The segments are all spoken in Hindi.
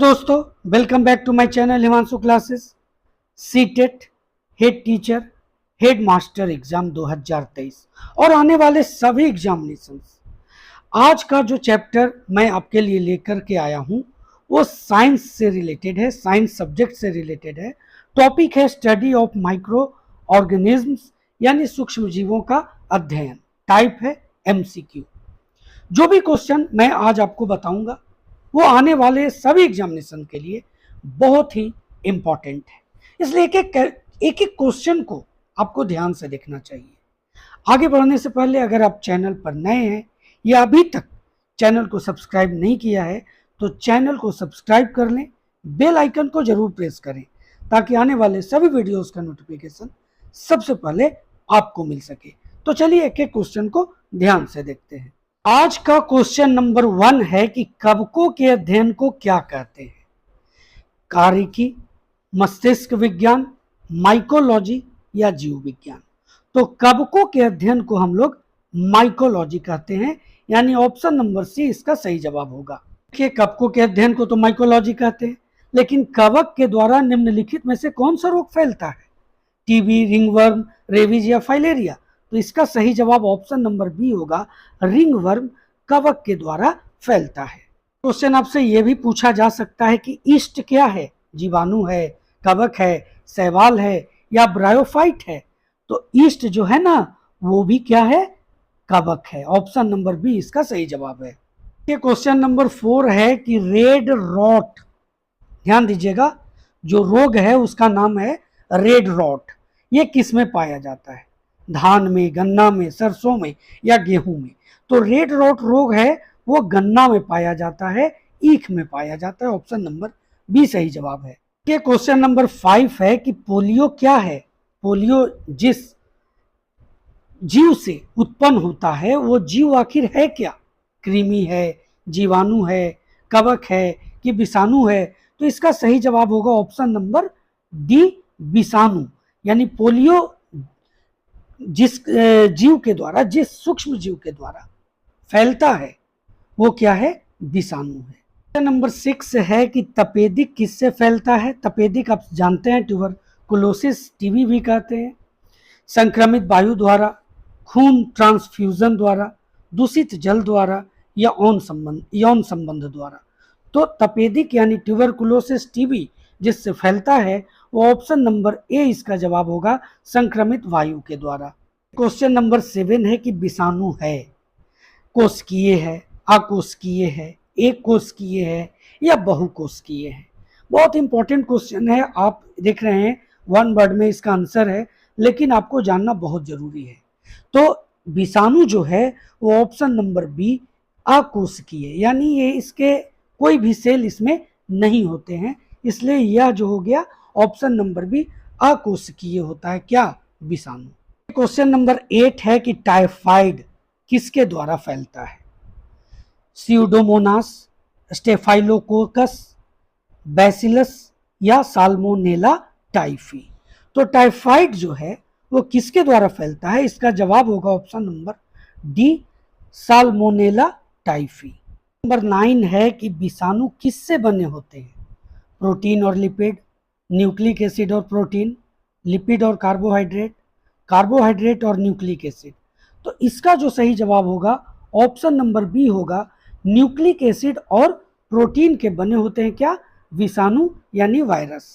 दोस्तों, welcome back to my channel Himanshu classes. CTET head teacher head master exam 2023 और आने वाले सभी एग्जामिनेशंस। आज का जो चैप्टर मैं आपके लिए लेकर के आया हूं वो साइंस से रिलेटेड है, साइंस सब्जेक्ट से रिलेटेड है। टॉपिक है स्टडी ऑफ माइक्रो ऑर्गेनिज्म्स यानी सूक्ष्म जीवों का अध्ययन। टाइप है एमसीक्यू। जो भी क्वेश्चन मैं आज आपको बताऊंगा वो आने वाले सभी एग्जामिनेशन के लिए बहुत ही इंपॉर्टेंट है, इसलिए एक एक क्वेश्चन को आपको ध्यान से देखना चाहिए। आगे बढ़ने से पहले अगर आप चैनल पर नए हैं या अभी तक चैनल को सब्सक्राइब नहीं किया है तो चैनल को सब्सक्राइब कर लें, बेल आइकन को जरूर प्रेस करें ताकि आने वाले सभी वीडियोस का नोटिफिकेशन सबसे पहले आपको मिल सके। तो चलिए एक एक क्वेश्चन को ध्यान से देखते हैं। आज का क्वेश्चन नंबर 1 है कि कवकों के अध्ययन को क्या कहते हैं? कार्यकी, मस्तिष्क विज्ञान, माइकोलॉजी या जीव विज्ञान। तो कवकों के अध्ययन को हम लोग माइकोलॉजी कहते हैं, यानी ऑप्शन नंबर सी इसका सही जवाब होगा। देखिए, कवकों के अध्ययन को तो माइकोलॉजी कहते हैं, लेकिन कवक के द्वारा निम्नलिखित में से कौन सा रोग फैलता है? टीबी, रिंगवर्म, रेबीज या फाइलेरिया? तो इसका सही जवाब ऑप्शन नंबर बी होगा, रिंगवर्म कवक के द्वारा फैलता है। क्वेश्चन आपसे यह भी पूछा जा सकता है कि ईस्ट क्या है? जीवाणु है, कवक है, शैवाल है या ब्रायोफाइट है? तो ईस्ट जो है ना वो भी क्या है? कवक है। ऑप्शन नंबर बी इसका सही जवाब है। ये क्वेश्चन नंबर 4 है कि रेड रॉट, ध्यान दीजिएगा, जो रोग है उसका नाम है रेड रॉट। ये किस में पाया जाता है? धान में, गन्ना में, सरसों में या गेहूं में? तो रेड रॉट रोग है वो गन्ना में पाया जाता है, ईख में पाया जाता है। ऑप्शन नंबर बी सही जवाब है। ये क्वेश्चन नंबर 5 है कि पोलियो क्या है? पोलियो जिस जीव से उत्पन्न होता है वो जीव आखिर है क्या? कृमि है, जीवाणु है, कवक है कि विषाणु है? तो इसका सही जवाब होगा ऑप्शन नंबर डी, विषाणु। यानी पोलियो जिस जीव के द्वारा, जिस सूक्ष्म जीव के द्वारा फैलता है वो क्या है? विषाणु है। नंबर 6 है कि तपेदिक किससे फैलता है? तपेदिक आप जानते हैं ट्यूबरकुलोसिस, टीबी भी कहते हैं। संक्रमित वायु द्वारा, खून ट्रांसफ्यूजन द्वारा, दूषित जल द्वारा या यौन संबंध द्वारा? तो तपेदिक यानी ट्यूबरकुलोसिस, टीबी जिससे फैलता है वो ऑप्शन नंबर ए इसका जवाब होगा, संक्रमित वायु के द्वारा। क्वेश्चन नंबर 7 है कि विषाणु है कोशिकीय है, अकोशिकीय है, एक कोशिकीय है या बहुकोशिकीय है? बहुत इंपॉर्टेंट क्वेश्चन है। आप देख रहे हैं 1 वर्ड में इसका आंसर है, लेकिन आपको जानना बहुत जरूरी है। तो विषाणु जो है वो ऑप्शन नंबर बी, अकोशिकीय, यानी ये इसके कोई भी सेल इसमें नहीं होते हैं, इसलिए यह जो हो गया ऑप्शन नंबर बी, अकोशिकीय होता है क्या? विषाणु। क्वेश्चन नंबर 8 है कि टाइफाइड किसके द्वारा फैलता है? स्यूडोमोनास, स्टेफाइलोकोकस, बैसिलस या साल्मोनेला टाइफी? तो टाइफाइड जो है वो किसके द्वारा फैलता है? इसका जवाब होगा option number D, salmonella typhi. Number 9 है कि विषाणु किससे बने होते हैं? प्रोटीन और लिपिड, न्यूक्लिक एसिड और प्रोटीन, लिपिड और कार्बोहाइड्रेट, कार्बोहाइड्रेट और न्यूक्लिक एसिड? तो इसका जो सही जवाब होगा ऑप्शन नंबर बी होगा, न्यूक्लिक एसिड और प्रोटीन के बने होते हैं क्या? विषाणु यानी वायरस।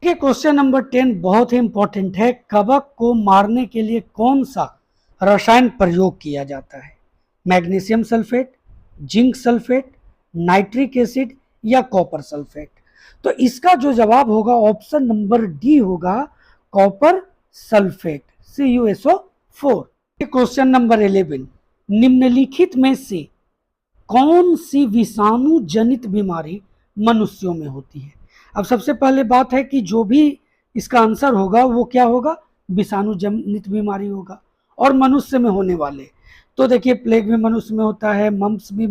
क्वेश्चन नंबर 10 बहुत ही इंपॉर्टेंट है। कवक को मारने के लिए कौन सा रसायन प्रयोग किया जाता है? Magnesium sulphate, zinc sulphate, nitric acid या कॉपर सल्फेट? तो इसका जो जवाब होगा ऑप्शन नंबर डी होगा, copper sulphate, CuSO4। Question number 11, निम्नलिखित में से कौन सी विषाणु जनित बीमारी मनुष्यों में होती है? अब सबसे पहले बात है कि जो भी इसका आंसर होगा वो क्या होगा? विषाणु जनित बीमारी होगा। और मनुष्य में होने वाले, तो देखिए प्लेग भी मनुष्य में होता है, मम्प्स भी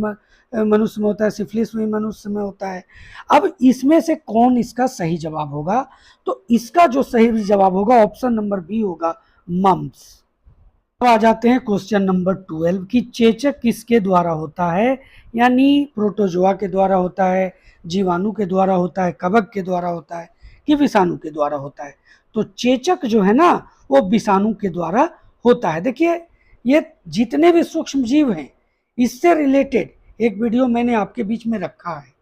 मनुष्य में होता है, सिफिलिस भी मनुष्य में होता है। अब इसमें से कौन इसका सही जवाब होगा? तो इसका जो सही जवाब होगा ऑप्शन नंबर बी होगा, मम्प्स। तो आ जाते हैं क्वेश्चन नंबर 12 कि चेचक किसके द्वारा होता है? यानी प्रोटोजोआ के द्वारा होता है, जीवाणु के द्वारा होता है, कवक के द्वारा होता है कि विषाणु के द्वारा होता है? तो चेचक जो है ना वो विषाणु के द्वारा होता है। देखिए ये जितने भी सूक्ष्म जीव हैं इससे रिलेटेड एक वीडियो मैंने आपके बीच में रखा है,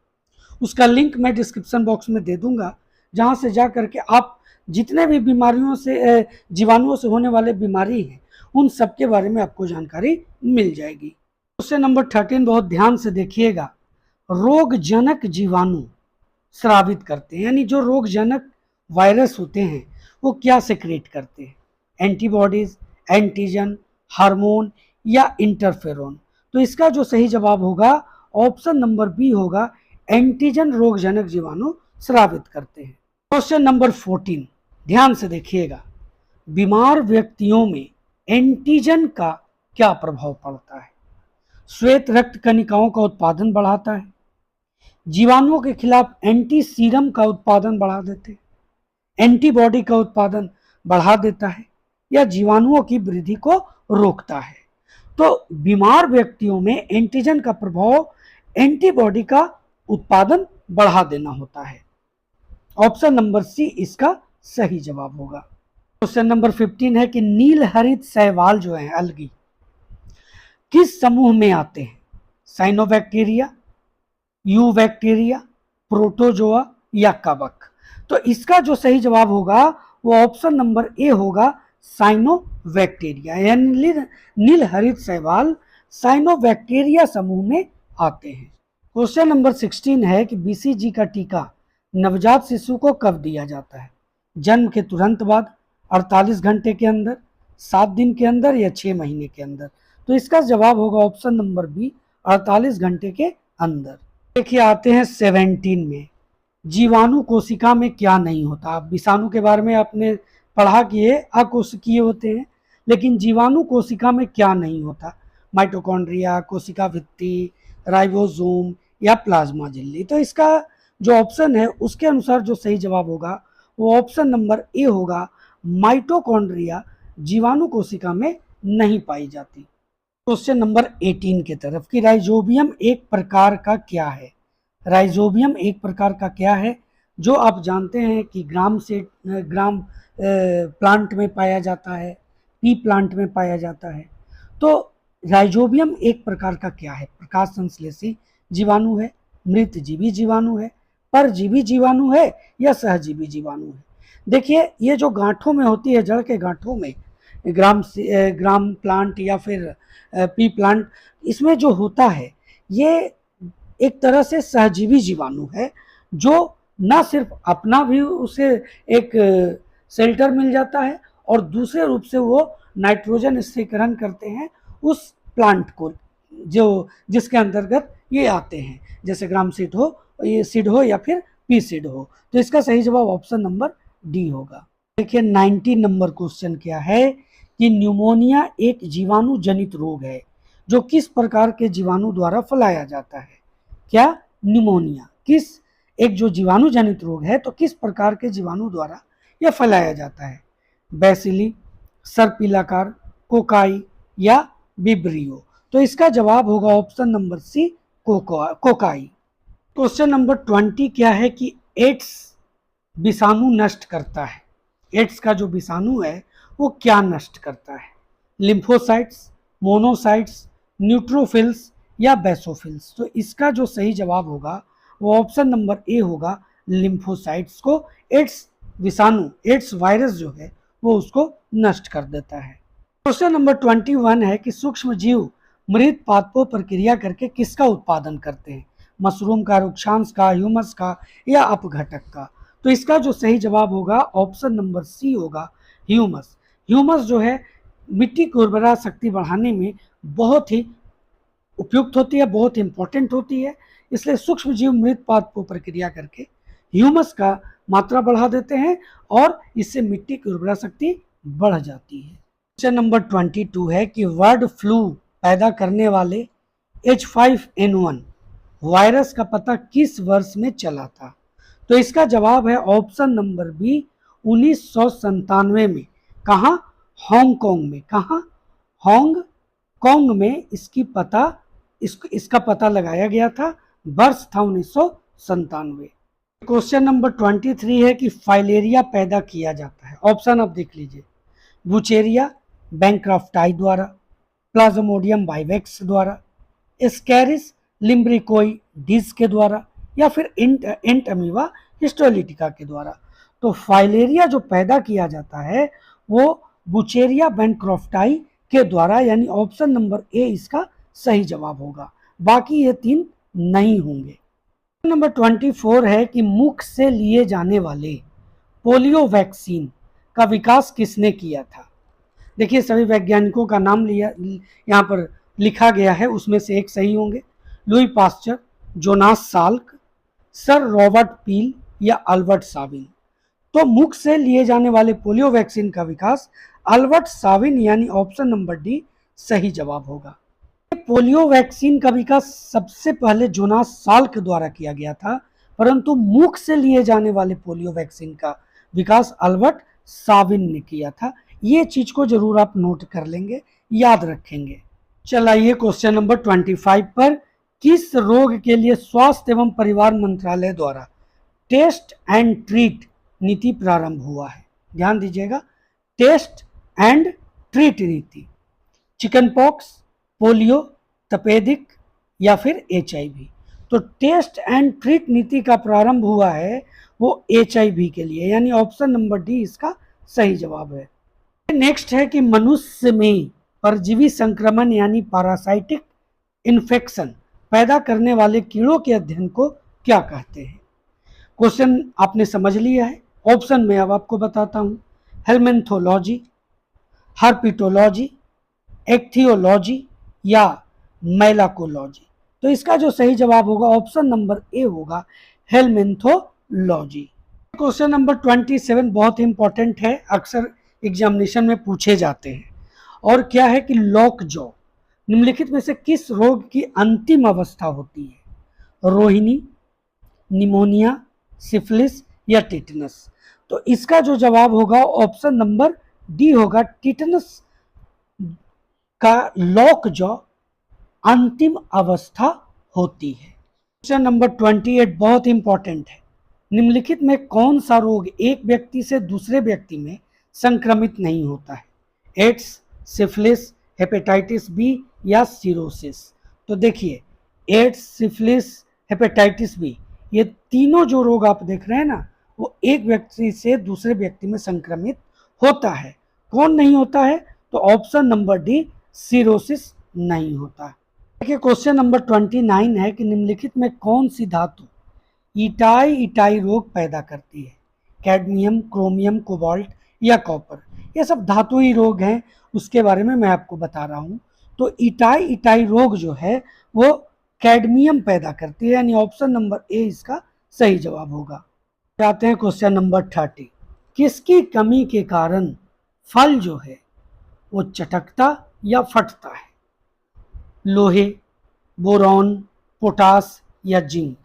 उसका लिंक मैं डिस्क्रिप्शन बॉक्स में दे दूंगा, जहां से जा करके आप जितने भी बीमारियों से जीवाणुओं से होने वाले बीमारी हैं उन सब के बारे में आपको जानकारी मिल जाएगी। क्वेश्चन नंबर 13 बहुत ध्यान से देखिएगा। रोगजनक जीवाणु स्रावित करते हैं, यानी जो रोगजनक वायरस होते हैं वो क्या सेक्रेट करते हैं? एंटीबॉडीज, एंटीजन, हार्मोन या इंटरफेरोन? तो इसका जो सही जवाब होगा ऑप्शन नंबर बी होगा, एंटीजन रोगजनक जीवाणु स्रावित करते हैं। क्वेश्चन नंबर 14 ध्यान से देखिएगा। बीमार व्यक्तियों में एंटीजन का क्या प्रभाव पड़ता है? श्वेत रक्त कणिकाओं का उत्पादन बढ़ाता है, जीवाणुओं के खिलाफ एंटी सीरम का उत्पादन बढ़ा देते हैं, एंटीबॉडी का उत्पादन बढ़ा देता है, या जीवाणुओं की वृद्धि को रोकता है? तो बीमार व्यक्तियों में एंटीजन का प्रभाव एंटीबॉडी का उत्पादन बढ़ा देना होता है। ऑप्शन नंबर सी इसका सही जवाब होगा। क्वेश्चन नंबर 15 है कि नील हरित शैवाल जो है अलगी किस समूह में आते हैं? साइनोबैक्टीरिया, यूबैक्टीरिया, प्रोटोजोआ या कवक? तो इसका जो सही जवाब होगा वो ऑप्शन नंबर ए होगा, साइनोबैक्टीरिया, यानी नील हरित शैवाल साइनोबैक्टीरिया समूह में आते हैं। क्वेश्चन नंबर 16 है कि बीसीजी का टीका नवजात शिशु को कब दिया जाता है? जन्म के तुरंत बाद, 48 घंटे के अंदर, 7 दिन के अंदर या 6 महीने के अंदर? तो इसका जवाब होगा ऑप्शन नंबर बी, 48 घंटे के अंदर। देखिए आते हैं 17 में, जीवाणु कोशिका में क्या नहीं होता? आप विषाणु के बारे में आपने पढ़ा कि ये अकोशिकीय होते हैं, लेकिन जीवाणु कोशिका में क्या नहीं होता? माइटोकॉन्ड्रिया, कोशिका भित्ति, राइबोसोम या प्लाज्मा झिल्ली? तो इसका जो ऑप्शन है उसके अनुसार जो सही जवाब होगा वो ऑप्शन नंबर ए होगा, माइटोकॉन्ड्रिया जीवाणु कोशिका में नहीं पाई जाती। क्वेश्चन नंबर 18 की तरफ कि राइजोबियम एक प्रकार का क्या है? राइजोबियम एक प्रकार का क्या है जो आप जानते हैं कि ग्राम प्लांट में पाया जाता है, पी प्लांट में पाया जाता है। तो राइजोबियम एक प्रकार का क्या है? प्रकाश संश्लेषी जीवाणु है, मृतजीवी जीवाणु है, परजीवी जीवाणु है या सहजीवी जीवाणु है? देखिए ये जो गांठों में होती है, जड़ के गांठों में ग्राम प्लांट या फिर पी प्लांट, इसमें जो होता है ये एक तरह से सहजीवी जीवाणु है, जो ना सिर्फ अपना भी उसे एक शेल्टर मिल जाता है और दूसरे रूप से वो नाइट्रोजन स्थिरीकरण करते हैं उस प्लांट को जो जिसके अंतर्गत ये आते हैं, जैसे ग्राम सीड हो, ये सीड हो या फिर पी सीड हो। तो इसका सही जवाब ऑप्शन नंबर डी होगा। देखिए 19 नंबर क्वेश्चन क्या है कि न्यूमोनिया एक जीवाणु जनित रोग है जो किस प्रकार के जीवाणु द्वारा फैलाया जाता है? क्या न्यूमोनिया किस एक जो जीवाणु जनित रोग है तो किस प्रकार के जीवाणु द्वारा यह फैलाया जाता है? बैसिली, सर्पिलाकार, कोकाई या विब्रियो? तो इसका जवाब होगा option number C, cocci. Question number 20 क्या है कि एड्स विषाणु नष्ट करता है? एड्स का जो विषाणु है वो क्या नष्ट करता है? लिम्फोसाइट्स, मोनोसाइट्स, न्यूट्रोफिल्स या बेसोफिल्स? तो इसका जो सही जवाब होगा वो ऑप्शन नंबर ए होगा, लिम्फोसाइट्स को एड्स विषाणु, एड्स वायरस जो है वो उसको नष्ट कर देता है। क्वेश्चन नंबर 21 है कि सूक्ष्म जीव मृत पादपों पर क्रिया करके किसका उत्पादन करते हैं? मशरूम का, रुक्षांश का, ह्यूमस का या अपघटक का? तो इसका जो सही जवाब होगा ऑप्शन नंबर सी होगा, ह्यूमस। ह्यूमस जो है मिट्टी की उर्वरा शक्ति बढ़ाने में बहुत ही उपयुक्त होती है, बहुत इंपॉर्टेंट होती है, इसलिए सूक्ष्म जीव मृत पादपों पर क्रिया करके ह्यूमस का मात्रा बढ़ा देते हैं और इससे मिट्टी की उर्वरा शक्ति बढ़ जाती है। क्वेश्चन नंबर 22 है कि बर्ड फ्लू पैदा करने वाले H5N1 वायरस का पता किस वर्ष में चला था? तो इसका जवाब है ऑप्शन नंबर बी, 1997 में। कहाँ? हांगकांग में। कहाँ? हांगकांग में इसका पता लगाया गया था। वर्ष था 97। क्वेश्चन नंबर 23 है कि फाइलेरिया पैदा किया जाता है। ऑप्शन आप देख लीजिए, बुचेरिया बैंक्राफ्टाई द्वारा, प्लाज्मोडियम वाइवेक्स द्वारा, एस्कैरिस लिम्ब्रिकोइडिस के द्वारा, या फिर इंट अमीबा हिस्टोलिटिका के द्वारा। तो फाइलेरिया जो पैदा किया जाता है वो बुचेरिया बैंक्राफ्टाई के द्वारा, यानी ऑप्शन नंबर ए इसका सही जवाब होगा, बाकी ये 3 नहीं होंगे। नंबर 24 है कि मुख से लिए जाने वाले पोलियो वैक्सीन का विकास किसने किया था। देखिए सभी वैज्ञानिकों का नाम लिया यहाँ पर लिखा गया है, उसमें से एक सही होंगे। Louis Pasteur, Jonas Salk, sir Robert पील या अल्बर्ट साविन। तो मुख से लिए जाने वाले पोलियो वैक्सीन का विकास अल्बर्ट साविन यानी ऑप्शन नंबर डी सही जवाब होगा। पोलियो वैक्सीन का विकास सबसे पहले जोनास साल्क द्वारा किया गया था, परंतु मुख से लिए जाने वाले पोलियो वैक्सीन का विकास अल्बर्ट साविन ने किया था। ये चीज को जरूर आप नोट कर लेंगे, याद रखेंगे। चलाइए क्वेश्चन नंबर 25 पर, किस रोग के लिए स्वास्थ्य एवं परिवार मंत्रालय द्वारा टेस्ट एंड ट्रीट नीति प्रारंभ हुआ है। ध्यान दीजिएगा, टेस्ट एंड ट्रीट नीति। चिकन पॉक्स, पोलियो, तपेदिक या फिर HIV। तो टेस्ट एंड ट्रीट नीति का प्रारंभ हुआ है वो HIV के लिए, यानी ऑप्शन नंबर डी इसका सही जवाब है। नेक्स्ट है कि मनुष्य में परजीवी संक्रमण यानी पैरासाइटिक इन्फेक्शन पैदा करने वाले कीड़ों के अध्ययन को क्या कहते हैं। क्वेश्चन आपने समझ लिया है, ऑप्शन में अब आपको बताता हूं। हेलमेंथोलॉजी, हर्पिटोलॉजी, एक्थियोलॉजी या मैलाकोलॉजी। तो इसका जो सही जवाब होगा ऑप्शन नंबर ए होगा, हेलमेंथोलॉजी। क्वेश्चन नंबर 27 बहुत इंपॉर्टेंट है, अक्सर एग्जामिनेशन में पूछे जाते हैं, और क्या है कि लॉक जॉ निम्नलिखित में से किस रोग की अंतिम अवस्था होती है। रोहिणी, निमोनिया, सिफिलिस या टिटनस। तो इसका जो जवाब होगा ऑप्शन नंबर डी होगा, टिटनस का लॉक जॉ अंतिम अवस्था होती है। क्वेश्चन नंबर 28 बहुत इंपॉर्टेंट है, निम्नलिखित में कौन सा रोग एक व्यक्ति से दूसरे व्यक्ति में संक्रमित नहीं होता है। एड्स, सिफिलिस, हेपेटाइटिस बी या सिरोसिस। तो देखिए एड्स, सिफिलिस, हेपेटाइटिस बी, ये तीनों जो रोग आप देख रहे हैं ना, वो एक व्यक्ति से दूसरे व्यक्ति में संक्रमित होता है। कौन नहीं होता है, तो ऑप्शन नंबर डी सिरोसिस नहीं होता है। देखिए क्वेश्चन नंबर 29 है कि निम्नलिखित में कौन सी धातु इटाई रोग पैदा करती है। कैडमियम, क्रोमियम, कोबाल्ट या कॉपर। ये सब धातु ही रोग हैं, उसके बारे में मैं आपको बता रहा हूँ। तो इटाई रोग जो है वो कैडमियम पैदा करती है, यानी ऑप्शन नंबर ए इसका सही जवाब होगा। आते हैं क्वेश्चन नंबर 30, किसकी कमी के कारण फल जो है वो चटकता या फटता है। लोहे, बोरॉन, पोटास या जिंक।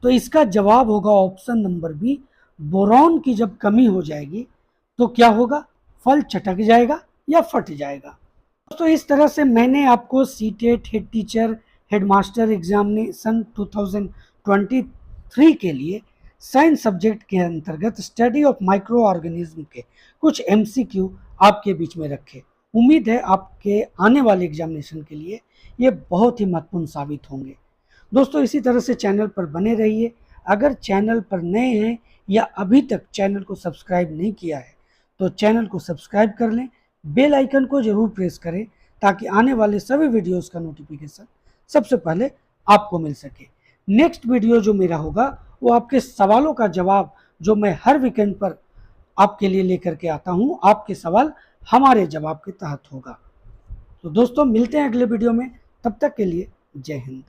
तो इसका जवाब होगा ऑप्शन नंबर बी, बोरॉन की जब कमी हो जाएगी तो क्या होगा, फल चटक जाएगा या फट जाएगा। तो इस तरह से मैंने आपको CTET, head teacher, headmaster examination 2023 के लिए साइंस सब्जेक्ट के अंतर्गत स्टडी ऑफ माइक्रो ऑर्गेनिज्म के कुछ MCQ आपके बीच में रखे। उम्मीद है आपके आने वाले एग्जामिनेशन के लिए ये बहुत ही महत्वपूर्ण साबित होंगे। दोस्तों इसी तरह से चैनल पर बने रहिए। अगर चैनल पर नए हैं या अभी तक चैनल को सब्सक्राइब नहीं किया है तो चैनल को सब्सक्राइब कर लें, बेल आइकन को जरूर प्रेस करें ताकि आने वाले सभी वीडियोस का नोटिफिकेशन सबसे पहले आपको मिल सके। नेक्स्ट वीडियो जो मेरा होगा वो आपके सवालों का जवाब जो मैं हर वीकेंड पर आपके लिए लेकर के आता हूँ, आपके सवाल हमारे जवाब के तहत होगा। तो दोस्तों मिलते हैं अगले वीडियो में, तब तक के लिए जय हिंद।